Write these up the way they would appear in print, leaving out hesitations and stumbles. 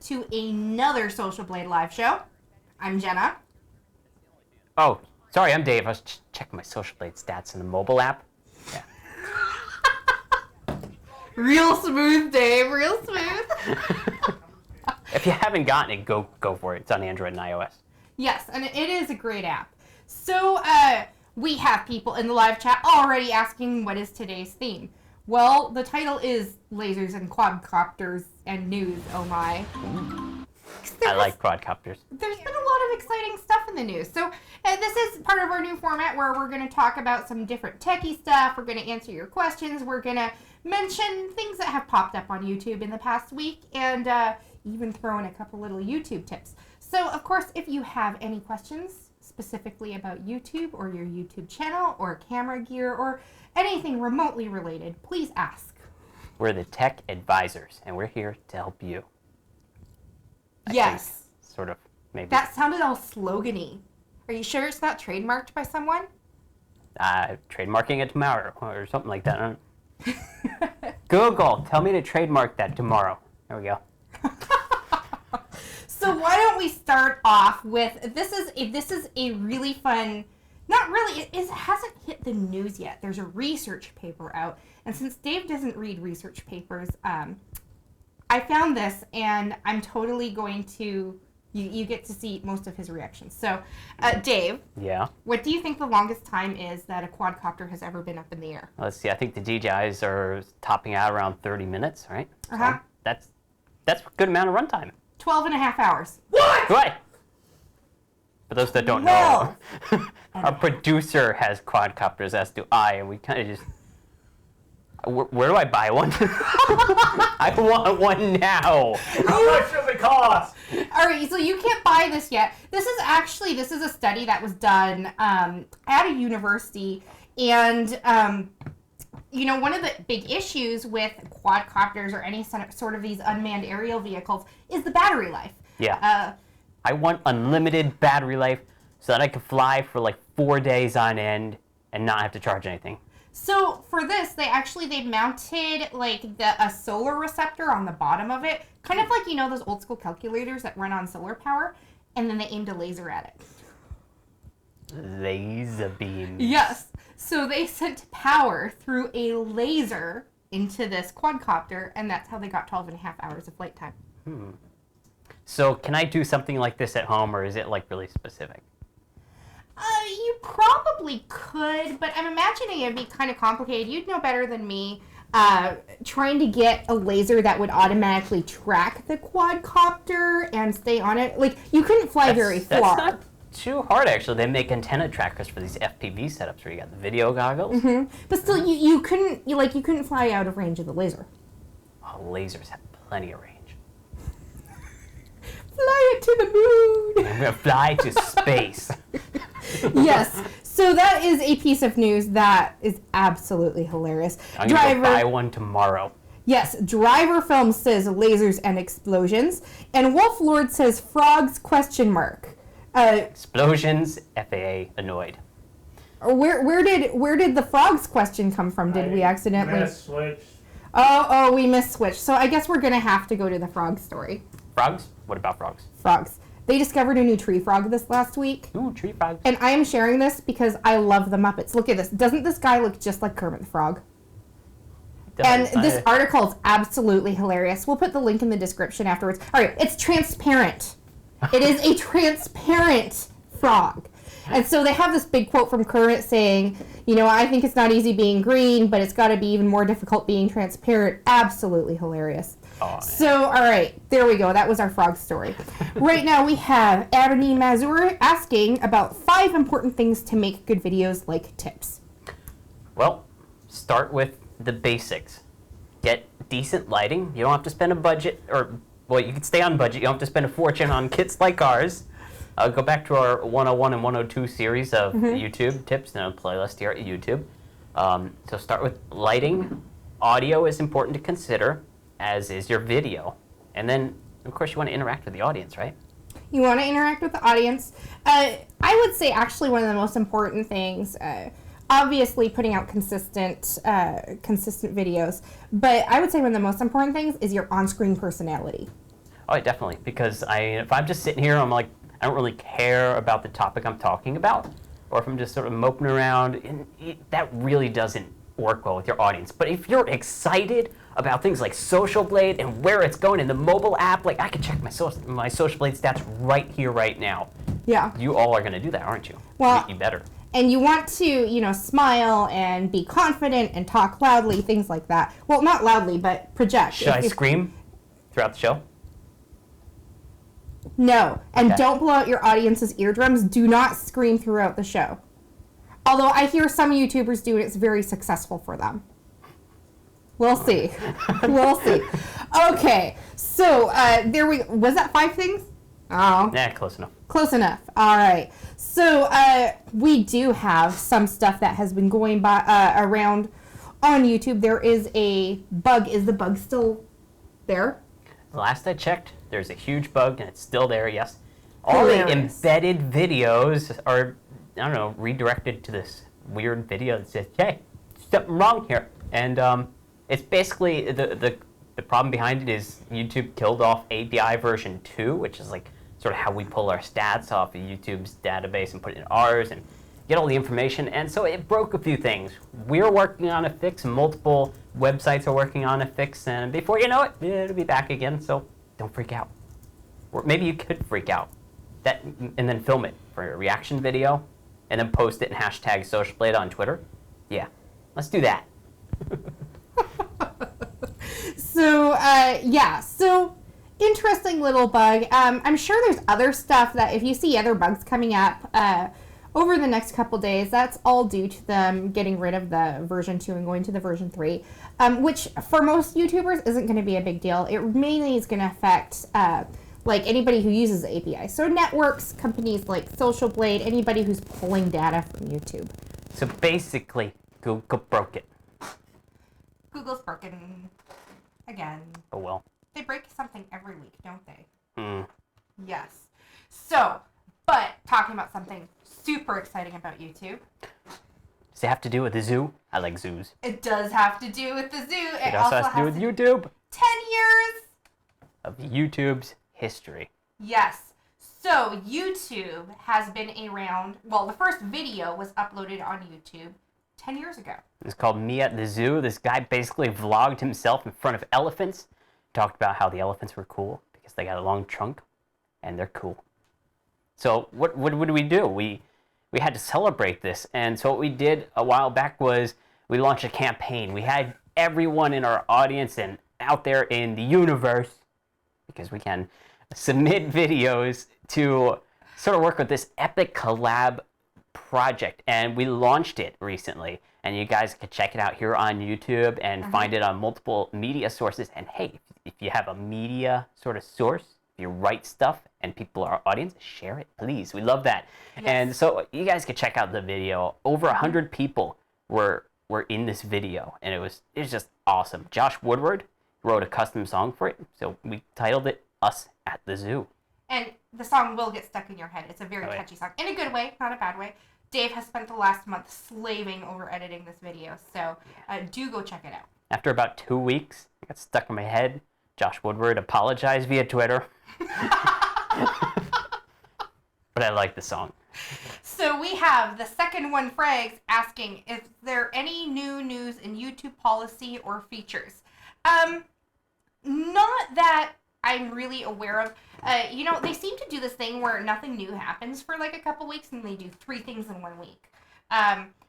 to another Social Blade live show. I'm Jenna. Oh, sorry, I'm Dave. I was checking my Social Blade stats in the mobile app. Yeah. Real smooth, Dave. Real smooth. If you haven't gotten it, go for it. It's on Android and iOS. Yes, and it is a great app. So, we have people in the live chat already asking what is today's theme. Well, the title is Lasers and Quadcopters and News, oh my. I like Quadcopters. There's been a lot of exciting stuff in the news. So this is part of our new format where we're going to talk about some different techie stuff. We're going to answer your questions. We're going to mention things that have popped up on YouTube in the past week and even throw in a couple little YouTube tips. So, of course, if you have any questions specifically about YouTube or your YouTube channel or camera gear or anything remotely related, please ask. We're the tech advisors, and we're here to help you. Yes. Sort of, maybe. That sounded all slogan-y. Are you sure it's not trademarked by someone? Trademarking it tomorrow, or something like that. Google, tell me to trademark that tomorrow. There we go. So why don't we start off with, this is a really fun, not really, it hasn't hit the news yet. There's a research paper out, and since Dave doesn't read research papers, I found this, and I'm totally going to, you get to see most of his reactions. So, Dave. Yeah? What do you think the longest time is that a quadcopter has ever been up in the air? Let's see, I think the DJIs are topping out around 30 minutes, right? Uh-huh. So that's a good amount of runtime. 12 and a half hours. What? Right. For those that don't know, our producer has quadcopters, as do I, and we kind of just... Where do I buy one? I want one now. How much does it cost? All right, so you can't buy this yet. This is a study that was done at a university, and one of the big issues with quadcopters or any sort of these unmanned aerial vehicles is the battery life. Yeah. I want unlimited battery life so that I can fly for like 4 days on end and not have to charge anything. So for this, they mounted like a solar receptor on the bottom of it, kind of like those old school calculators that run on solar power, and then they aimed a laser at it. Laser beams. Yes. So they sent power through a laser into this quadcopter, and that's how they got 12 and a half hours of flight time. So can I do something like this at home, or is it like really specific? You probably could, but I'm imagining it'd be kind of complicated. You'd know better than me. Trying to get a laser that would automatically track the quadcopter and stay on it. Like, you couldn't fly very far. That's not too hard, actually. They make antenna trackers for these FPV setups where you got the video goggles. Mm-hmm. But still, you couldn't fly out of range of the laser. Oh, lasers have plenty of range. Fly it to the moon! I'm going to fly to space. Yes. So that is a piece of news that is absolutely hilarious. I'm going to buy one tomorrow. Yes. Driver Film says lasers and explosions. And Wolf Lord says frogs ? Explosions, FAA annoyed. Where did the frogs question come from? Did we accidentally... Switch. Oh, we misswitched. So I guess we're going to have to go to the frog story. Frogs? What about frogs? Frogs. They discovered a new tree frog this last week. Ooh, tree frogs. And I am sharing this because I love the Muppets. Look at this. Doesn't this guy look just like Kermit the Frog? And this article is absolutely hilarious. We'll put the link in the description afterwards. All right, it's transparent. It is a transparent frog. And so they have this big quote from Kermit saying, I think it's not easy being green, but it's got to be even more difficult being transparent. Absolutely hilarious. Oh, so, all right, there we go. That was our frog story. Right now we have Aberdeen Mazur asking about 5 important things to make good videos, like tips. Well, start with the basics. Get decent lighting. You don't have to spend a budget, you can stay on budget. You don't have to spend a fortune on kits like ours. Go back to our 101 and 102 series of YouTube tips and a playlist here at YouTube. So start with lighting. Audio is important to consider, as is your video. And then, of course, you want to interact with the audience, right? You want to interact with the audience. I would say actually one of the most important things, obviously putting out consistent videos, but I would say one of the most important things is your on-screen personality. Oh, definitely. Because if I'm just sitting here, I'm like, I don't really care about the topic I'm talking about, or if I'm just sort of moping around, and that really doesn't work well with your audience. But if you're excited about things like Social Blade and where it's going in the mobile app, like I can check my Social Blade stats right here, right now. Yeah. You all are going to do that, aren't you? Well, you better. And you want to, smile and be confident and talk loudly, things like that. Well, not loudly, but project. Should I scream throughout the show? No. And Okay. don't blow out your audience's eardrums. Do not scream throughout the show. Although I hear some YouTubers do it, it's very successful for them. We'll see. We'll see. Okay. So, was that 5 things? Oh. Yeah, close enough. Close enough. All right. So we do have some stuff that has been going by around on YouTube. There is a bug. Is the bug still there? Last I checked, there's a huge bug, and it's still there, yes. All the Hilarious. embedded videos are, I don't know, redirected to this weird video that says, hey, something wrong here. And it's basically, the problem behind it is YouTube killed off API version 2, which is like sort of how we pull our stats off of YouTube's database and put it in ours and get all the information. And so it broke a few things. We're working on a fix. Multiple websites are working on a fix. And before you know it, it'll be back again. So don't freak out. Or maybe you could freak out and then film it for a reaction video and then post it and hashtag SocialBlade on Twitter. Yeah, let's do that. So, so interesting little bug. I'm sure there's other stuff that if you see other bugs coming up over the next couple days, that's all due to them getting rid of the version 2 and going to the version 3, which for most YouTubers isn't going to be a big deal. It mainly is going to affect like anybody who uses the API. So networks, companies like Social Blade, anybody who's pulling data from YouTube. So basically, Google broke it. Google's broken again. Oh well. They break something every week, don't they? Hmm. Yes. So, but talking about something super exciting about YouTube. Does it have to do with the zoo? I like zoos. It does have to do with the zoo. It also has to do with YouTube. 10 years. Of YouTube's history. Yes. So, YouTube has been around, well, the first video was uploaded on YouTube 10 years ago. It's called Me at the Zoo. This guy basically vlogged himself in front of elephants. Talked about how the elephants were cool because they got a long trunk and they're cool. So what did we do? We had to celebrate this. And so what we did a while back was we launched a campaign. We had everyone in our audience and out there in the universe, because we can, submit videos to sort of work with this epic collab project. And we launched it recently. And you guys can check it out here on YouTube and find it on multiple media sources. And hey, if you have a media sort of source, if you write stuff and people are our audience, share it, please. We love that. Yes. And so you guys can check out the video. Over 100 people were in this video, and it was just awesome. Josh Woodward wrote a custom song for it, so we titled it Us at the Zoo. And the song will get stuck in your head. It's a very catchy song. In a good way, not a bad way. Dave has spent the last month slaving over editing this video, so do go check it out. After about 2 weeks, it got stuck in my head. Josh Woodward apologized via Twitter. But I like the song. So we have the second one, Frags, asking, is there any new news in YouTube policy or features? Not that I'm really aware of. They seem to do this thing where nothing new happens for like a couple weeks and they do 3 things in 1 week.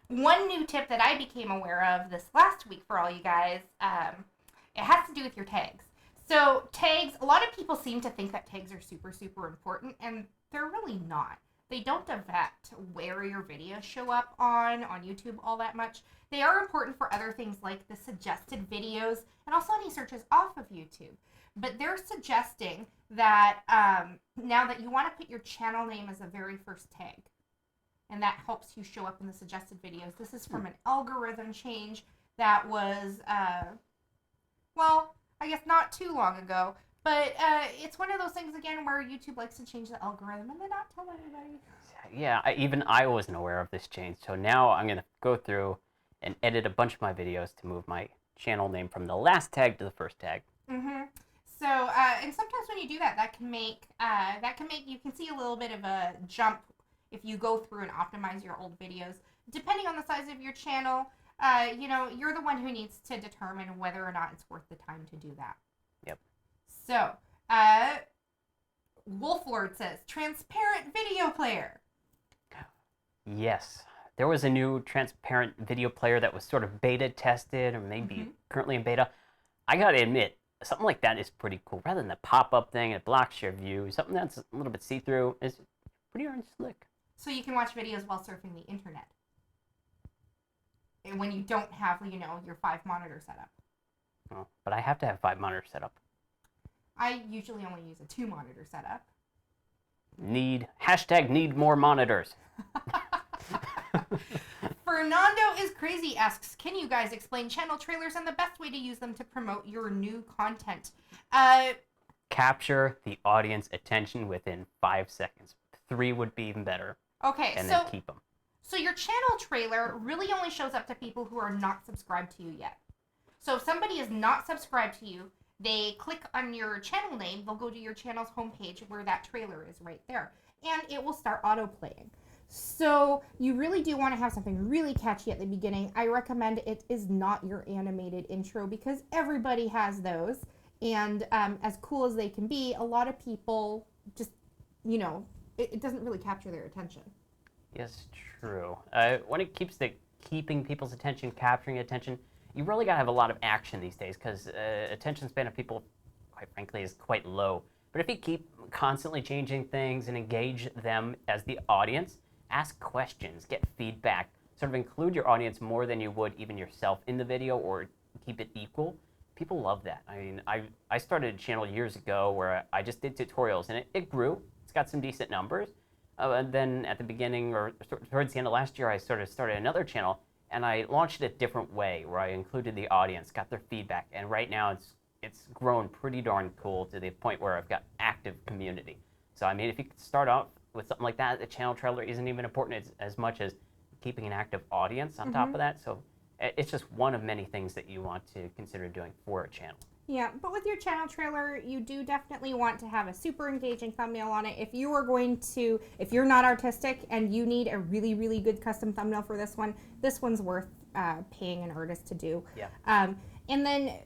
One new tip that I became aware of this last week for all you guys, it has to do with your tags. So tags, a lot of people seem to think that tags are super, super important, and they're really not. They don't affect where your videos show up on YouTube all that much. They are important for other things like the suggested videos and also any searches off of YouTube. But they're suggesting that now that you want to put your channel name as the very first tag, and that helps you show up in the suggested videos. This is from an algorithm change that was, I guess not too long ago. But it's one of those things, again, where YouTube likes to change the algorithm and then not tell anybody. Yeah, even I wasn't aware of this change. So now I'm going to go through and edit a bunch of my videos to move my channel name from the last tag to the first tag. Mm-hmm. So, and sometimes when you do that, that can make you can see a little bit of a jump if you go through and optimize your old videos. Depending on the size of your channel, you're the one who needs to determine whether or not it's worth the time to do that. Yep. So, Wolflord says, transparent video player. Yes. There was a new transparent video player that was sort of beta tested or maybe currently in beta. I gotta admit, something like that is pretty cool. Rather than the pop-up thing, it blocks your view. Something that's a little bit see-through is pretty darn slick. So you can watch videos while surfing the internet. And when you don't have, your 5 monitor setup. Oh, but I have to have 5 monitors set up. I usually only use a 2 monitor setup. Need more monitors. Fernando is Crazy asks, can you guys explain channel trailers and the best way to use them to promote your new content? Capture the audience attention within 5 seconds. 3 would be even better. Okay, and then keep them. So your channel trailer really only shows up to people who are not subscribed to you yet. So if somebody is not subscribed to you, they click on your channel name, they'll go to your channel's homepage where that trailer is right there. And it will start auto-playing. So you really do want to have something really catchy at the beginning. I recommend it is not your animated intro because everybody has those. And as cool as they can be, a lot of people just, it doesn't really capture their attention. Yes, true. When it keeps keeping people's attention, capturing attention, you really got to have a lot of action these days because attention span of people, quite frankly, is quite low. But if you keep constantly changing things and engage them as the audience, ask questions, get feedback, sort of include your audience more than you would even yourself in the video or keep it equal, people love that. I mean, I started a channel years ago where I just did tutorials and it grew. It's got some decent numbers. And then at the beginning or towards the end of last year, I sort of started another channel and I launched it a different way where I included the audience, got their feedback, and right now it's grown pretty darn cool to the point where I've got active community. So I mean, if you could start off with something like that, the channel trailer isn't even important as much as keeping an active audience on top of that. So it's just one of many things that you want to consider doing for a channel. Yeah, but with your channel trailer, you do definitely want to have a super engaging thumbnail on it. If you're not artistic and you need a really, really good custom thumbnail for this one's worth paying an artist to do. Yeah. And then,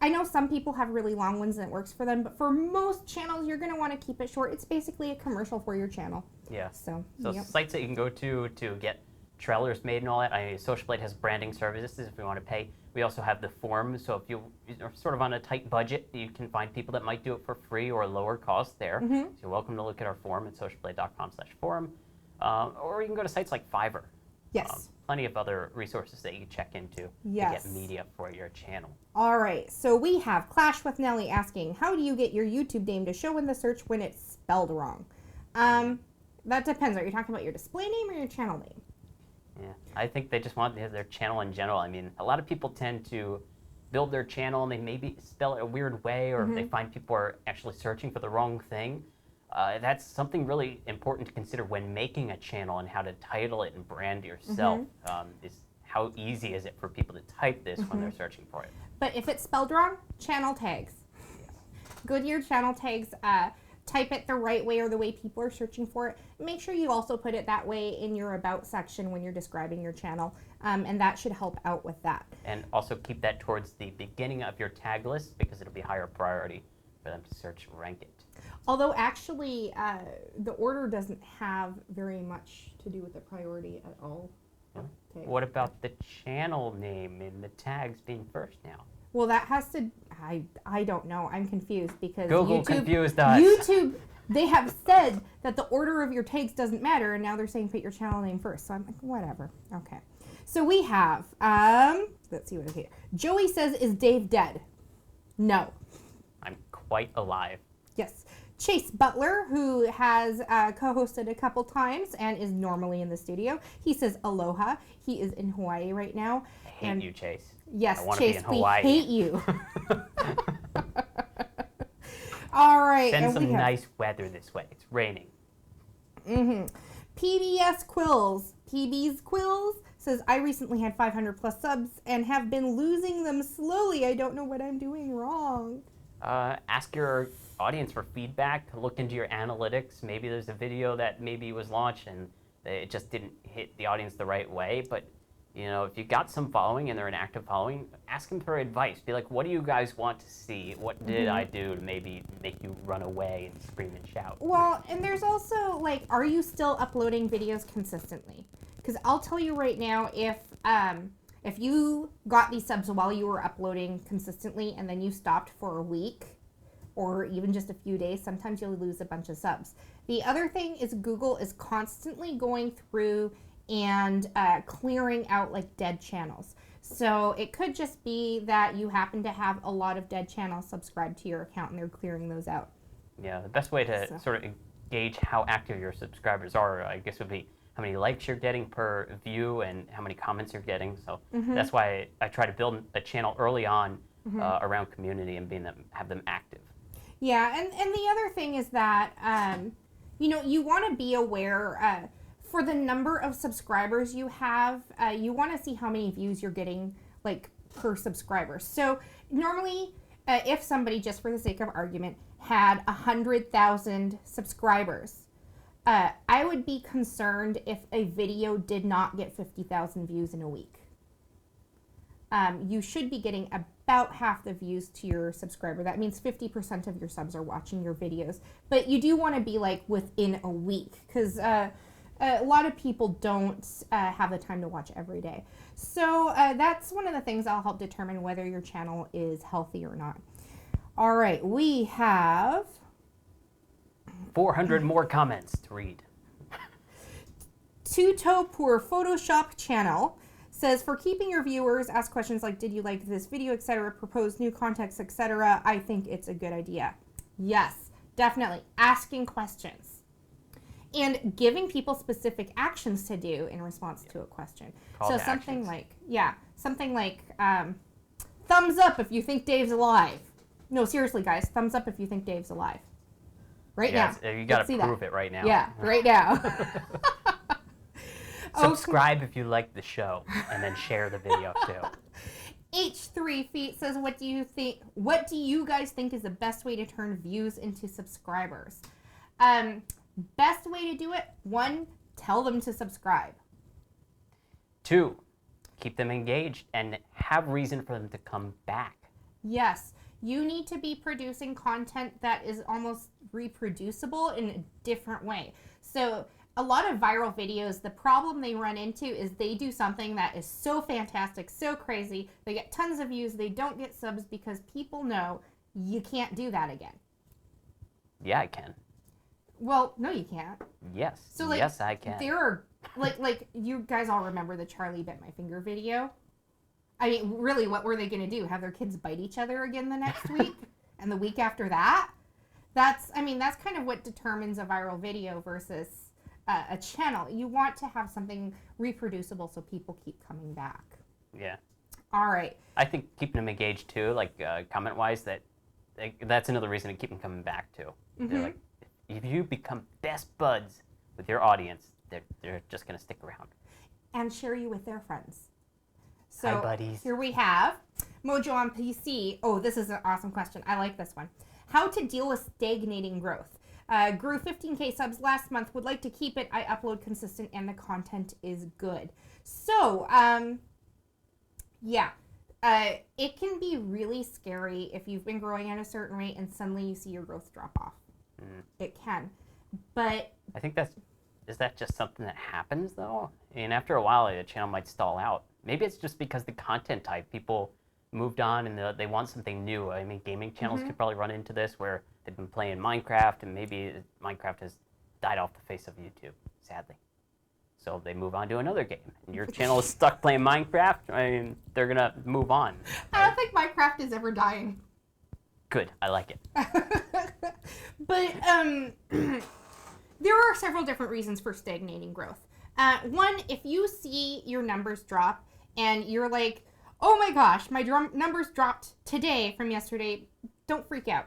I know some people have really long ones and it works for them, but for most channels, you're going to want to keep it short. It's basically a commercial for your channel. Yeah. So yep. Sites that you can go to get trailers made and all that. Social Blade has branding services if you want to pay. We also have the forum, so if you're sort of on a tight budget, you can find people that might do it for free or lower cost there. So you're welcome to look at our forum at socialblade.com/forum. Or you can go to sites like Fiverr. Yes. Plenty of other resources that you can check into to get media for your channel. All right, so we have Clash with Nelly asking, how do you get your YouTube name to show in the search when it's spelled wrong? That depends. Are you talking about your display name or your channel name? Yeah, I think they just want their channel in general. I mean, a lot of people tend to build their channel and they maybe spell it a weird way, or if they find people are actually searching for the wrong thing. That's something really important to consider when making a channel and how to title it and brand yourself. Is how easy is it for people to type this when they're searching for it? But if it's spelled wrong, channel tags. Go to your channel tags. Type it the right way or the way people are searching for it. Make sure you also put it that way in your About section when you're describing your channel, and that should help out with that. And also keep that towards the beginning of your tag list because it'll be higher priority for them to search and rank it. Although actually, the order doesn't have very much to do with the priority at all. Okay. What about the channel name and the tags being first now? Well, that has to, I don't know. I'm confused because Google confused us. YouTube, they have said that the order of your tags doesn't matter, and now they're saying put your channel name first. So I'm like, whatever. Okay. So we have, let's see what is here. Joey says, is Dave dead? No. I'm quite alive. Yes. Chase Butler, who has co-hosted a couple times and is normally in the studio. He says aloha. He is in Hawaii right now. I hate you, Chase. Yes, I Chase, be in Hawaii. We hate you. All right. Send some nice weather this way. It's raining. PBS Quills. PB's Quills says, I recently had 500 plus subs and have been losing them slowly. I don't know what I'm doing wrong. Ask your audience for feedback, to look into your analytics. Maybe there's a video that maybe was launched and it just didn't hit the audience the right way. But you know, if you got some following and they're an active following, ask them for advice. Be like, what do you guys want to see? What did I do to maybe make you run away and scream and shout? Well, and there's also, like, are you still uploading videos consistently? Because I'll tell you right now, if you got these subs while you were uploading consistently and then you stopped for a week or even just a few days, sometimes you'll lose a bunch of subs. The other thing is Google is constantly going through and clearing out like dead channels. So it could just be that you happen to have a lot of dead channels subscribed to your account and they're clearing those out. Yeah, the best way to sort of gauge how active your subscribers are, I guess, would be how many likes you're getting per view and how many comments you're getting. So that's why I try to build a channel early on around community and have them active. Yeah, and the other thing is that, you know, you want to be aware for the number of subscribers you have, you want to see how many views you're getting, like, per subscriber. So normally, if somebody, just for the sake of argument, had 100,000 subscribers, I would be concerned if a video did not get 50,000 views in a week. You should be getting about half the views to your subscriber. That means 50% of your subs are watching your videos. But you do want to be, like, within a week, because a lot of people don't have the time to watch every day. So that's one of the things that'll help determine whether your channel is healthy or not. All right, we have 400 more comments to read. Tuto Poor Photoshop channel says, for keeping your viewers, ask questions like, did you like this video, etc., propose new context, etc. I think it's a good idea. Yes, definitely. Asking questions. And giving people specific actions to do in response to a question. Call so to something actions. something like thumbs up if you think Dave's alive. No, seriously, guys, thumbs up if you think Dave's alive. Right now. You got to prove it right now. Yeah, right now. Subscribe if you like the show, and then share the video too. H3 Feet says, what do you guys think is the best way to turn views into subscribers? Best way to do it, 1, tell them to subscribe. 2, keep them engaged and have reason for them to come back. Yes, you need to be producing content that is almost reproducible in a different way. So a lot of viral videos, the problem they run into is they do something that is so fantastic, so crazy, they get tons of views, they don't get subs because people know you can't do that again. Yeah, I can. Well, no, you can't. Yes. So, like, yes, I can. There are, like you guys all remember the Charlie Bit My Finger video? I mean, really, what were they going to do? Have their kids bite each other again the next week? And the week after that? That's kind of what determines a viral video versus a channel. You want to have something reproducible so people keep coming back. Yeah. All right. I think keeping them engaged too, like comment-wise, that's another reason to keep them coming back too. They're like, if you become best buds with your audience, they're just going to stick around. And share you with their friends. So Hi, buddies. Here we have Mojo on PC. Oh, this is an awesome question. I like this one. How to deal with stagnating growth. Grew 15K subs last month. Would like to keep it. I upload consistent and the content is good. So, yeah. It can be really scary if you've been growing at a certain rate and suddenly you see your growth drop off. It can. But I think is that just something that happens though? And after a while, the channel might stall out. Maybe it's just because the content type, people moved on and they want something new. I mean, gaming channels could probably run into this where they've been playing Minecraft and maybe Minecraft has died off the face of YouTube, sadly. So they move on to another game. And your channel is stuck playing Minecraft, I mean, they're going to move on. I don't think Minecraft is ever dying. Good, I like it. But there are several different reasons for stagnating growth. One, if you see your numbers drop and you're like, oh my gosh, my numbers dropped today from yesterday, don't freak out.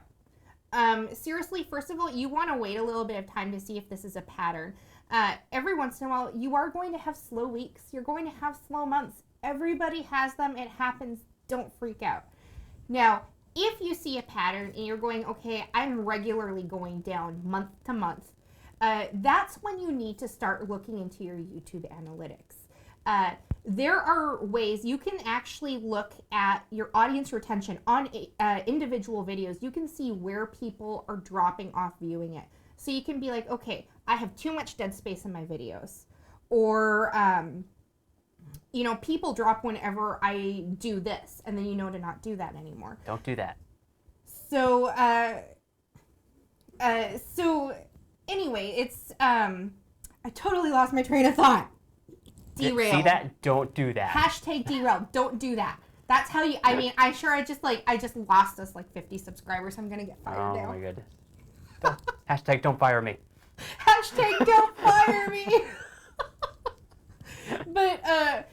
Seriously, first of all, you want to wait a little bit of time to see if this is a pattern. Every once in a while, you are going to have slow weeks. You're going to have slow months. Everybody has them. It happens. Don't freak out. Now, if you see a pattern and you're going, okay, I'm regularly going down month to month, that's when you need to start looking into your YouTube analytics. There are ways you can actually look at your audience retention on individual videos. You can see where people are dropping off viewing it. So you can be like, okay, I have too much dead space in my videos. Or, people drop whenever I do this, and then you know to not do that anymore. Don't do that. So, anyway, it's, I totally lost my train of thought. Derail. See that? Don't do that. Hashtag derail. Don't do that. That's how you, I just lost us like 50 subscribers. I'm going to get fired now. Oh my goodness. Hashtag don't fire me. Hashtag don't fire me. But, a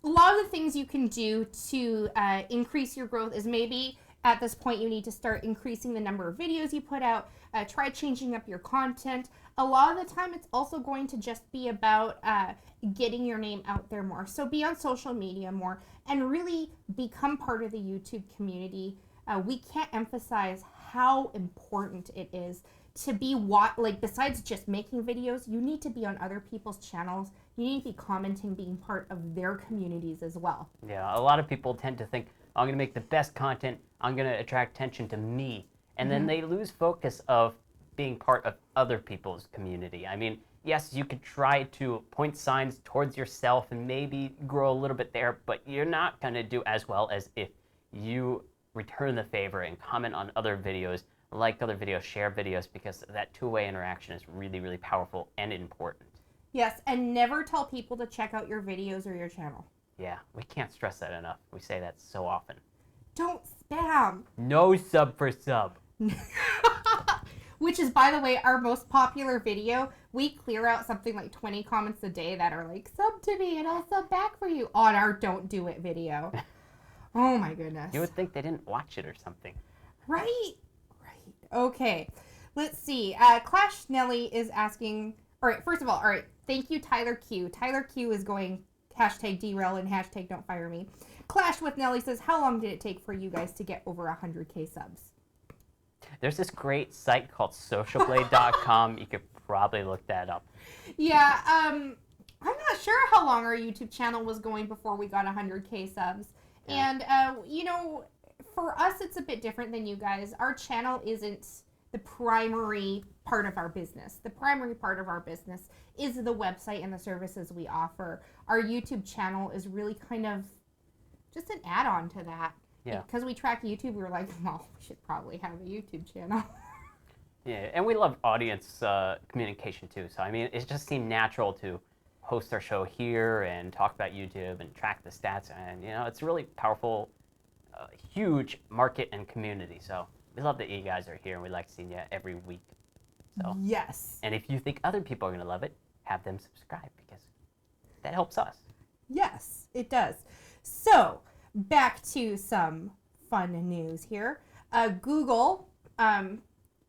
lot of the things you can do to increase your growth is maybe at this point you need to start increasing the number of videos you put out. Try changing up your content. A lot of the time it's also going to just be about getting your name out there more. So be on social media more and really become part of the YouTube community. We can't emphasize how important it is to be besides just making videos, you need to be on other people's channels. You need to be commenting, being part of their communities as well. Yeah, a lot of people tend to think, I'm going to make the best content, I'm going to attract attention to me. And then they lose focus of being part of other people's community. I mean, yes, you could try to point signs towards yourself and maybe grow a little bit there, but you're not going to do as well as if you return the favor and comment on other videos, like other videos, share videos, because that two-way interaction is really, really powerful and important. Yes, and never tell people to check out your videos or your channel. Yeah, we can't stress that enough. We say that so often. Don't spam. No sub for sub. Which is, by the way, our most popular video. We clear out something like 20 comments a day that are like, sub to me and I'll sub back for you on our Don't Do It video. Oh my goodness. You would think they didn't watch it or something. Right. Okay. Let's see. Clash Nelly is asking, all right, first of all, thank you, Tyler Q. Tyler Q is going hashtag derail and hashtag don't fire me. Clash with Nelly says, how long did it take for you guys to get over 100K subs? There's this great site called socialblade.com. You could probably look that up. Yeah, I'm not sure how long our YouTube channel was going before we got 100K subs. Yeah. And, for us, it's a bit different than you guys. Our channel isn't the primary part of our business. The primary part of our business is the website and the services we offer. Our YouTube channel is really kind of just an add-on to that. Yeah. Because we track YouTube, we were like, well, we should probably have a YouTube channel. Yeah, and we love audience communication too. So, I mean, it just seemed natural to host our show here and talk about YouTube and track the stats. And, it's a really powerful, huge market and community. So we love that you guys are here and we like seeing you every week. So yes. And if you think other people are going to love it, have them subscribe because that helps us. Yes, it does. So back to some fun news here. Google,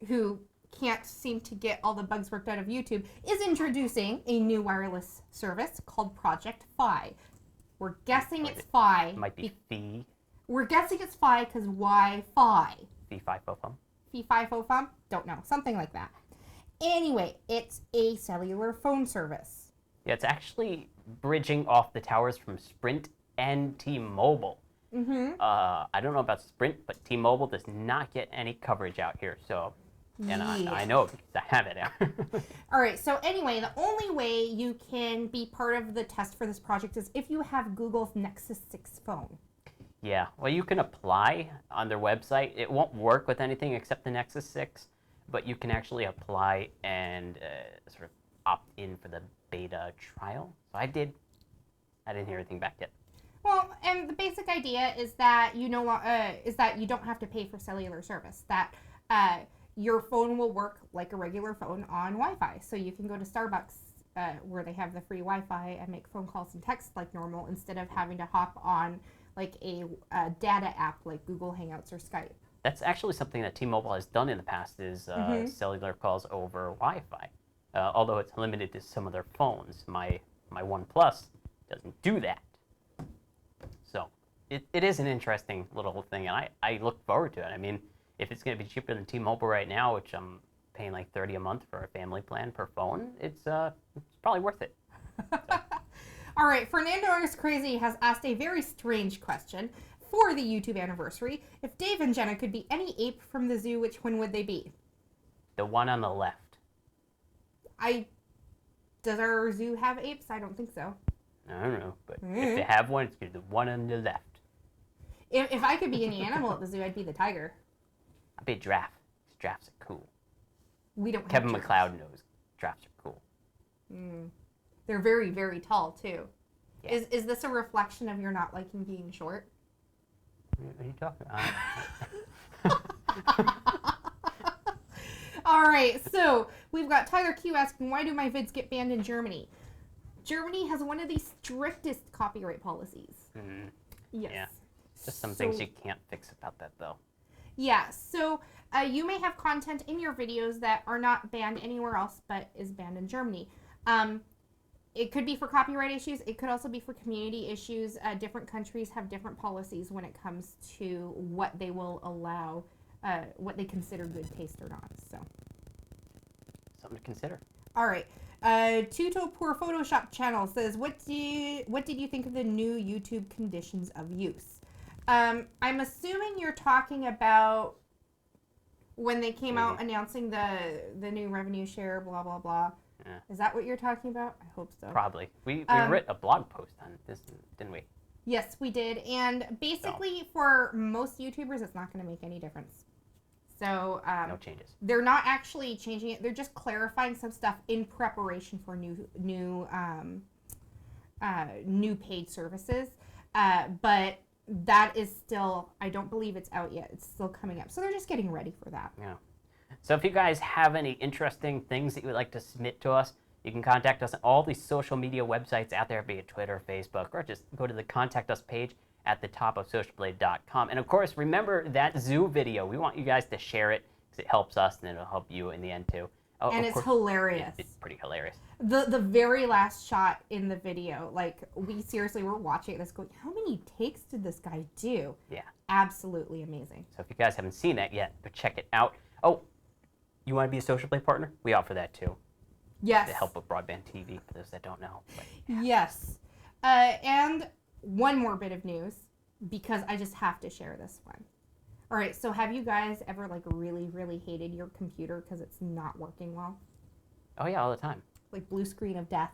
who can't seem to get all the bugs worked out of YouTube, is introducing a new wireless service called Project Fi. We're guessing it's Fi. It might be Fi. We're guessing it's Fi because why Fi? Fee-fi-fo-fum. Fee-fi-fo-fum? Don't know. Something like that. Anyway, it's a cellular phone service. Yeah, it's actually bridging off the towers from Sprint and T-Mobile. Mm-hmm. I don't know about Sprint, but T-Mobile does not get any coverage out here. So, and I know because I have it out. All right. So anyway, the only way you can be part of the test for this project is if you have Google's Nexus 6 phone. Yeah. Well, you can apply on their website. It won't work with anything except the Nexus 6, but you can actually apply and sort of opt in for the beta trial. So I did. I didn't hear anything back yet. Well, and the basic idea is that you don't have to pay for cellular service. That your phone will work like a regular phone on Wi-Fi. So you can go to Starbucks where they have the free Wi-Fi and make phone calls and texts like normal instead of having to hop on like a data app like Google Hangouts or Skype. That's actually something that T-Mobile has done in the past is cellular calls over Wi-Fi. Although it's limited to some of their phones. My OnePlus doesn't do that. So it is an interesting little thing, and I look forward to it. I mean, if it's going to be cheaper than T-Mobile right now, which I'm paying like $30 a month for a family plan per phone, it's probably worth it. All right, Fernando is Crazy has asked a very strange question for the YouTube anniversary. If Dave and Jenna could be any ape from the zoo, which one would they be? The one on the left. Does our zoo have apes? I don't think so. I don't know, but if they have one, it's going to be the one on the left. If I could be any animal at the zoo, I'd be the tiger. I'd be a giraffe. Giraffes are cool. We don't have Kevin giraffes. McLeod knows giraffes are cool. They're very, very tall, too. Yeah. Is this a reflection of your not liking being short? What are you talking about? All right, so we've got Tyler Q asking, why do my vids get banned in Germany? Germany has one of the strictest copyright policies. Yes. Yeah. Just some things you can't fix about that, though. Yeah, so you may have content in your videos that are not banned anywhere else, but is banned in Germany. It could be for copyright issues. It could also be for community issues. Different countries have different policies when it comes to what they will allow, what they consider good taste or not. So, Something to consider. all right. Tuto Poor Photoshop channel says, what did you think of the new YouTube conditions of use? I'm assuming you're talking about when they came out announcing the new revenue share, blah, blah, blah. Yeah. Is that what you're talking about? I hope so. Probably. We wrote a blog post on this, didn't we? Yes, we did. And basically, for most YouTubers, it's not going to make any difference. So No changes. they're not actually changing it. They're just clarifying some stuff in preparation for new paid services. But that is still, I don't believe it's out yet. It's still coming up. So they're just getting ready for that. Yeah. So if you guys have any interesting things that you would like to submit to us, you can contact us on all these social media websites out there, be it Twitter, Facebook, or just go to the Contact Us page at the top of socialblade.com. And of course, remember that zoo video. We want you guys to share it because it helps us and it'll help you in the end too. Oh, And it's hilarious. It's pretty hilarious. The very last shot in the video, like, we seriously were watching this going, how many takes did this guy do? Yeah. Absolutely amazing. So if you guys haven't seen that yet, go check it out. Oh, you want to be a Social Blade partner? We offer that too. Yes. To help with broadband TV, for those that don't know. But, Yes. And one more bit of news, because I just have to share this one. All right, so have you guys ever, like, really, really hated your computer because it's not working well? oh yeah, all the time. Like blue screen of death?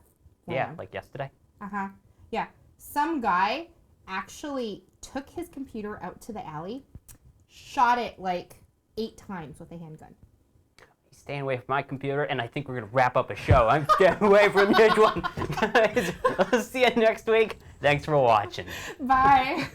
Yeah, like yesterday. Uh-huh. Yeah. Some guy actually took his computer out to the alley, shot it, like, 8 times with a handgun. He's staying away from my computer, and I think we're going to wrap up a show. I'm staying away from this one. Guys, I'll see you next week. Thanks for watching. Bye.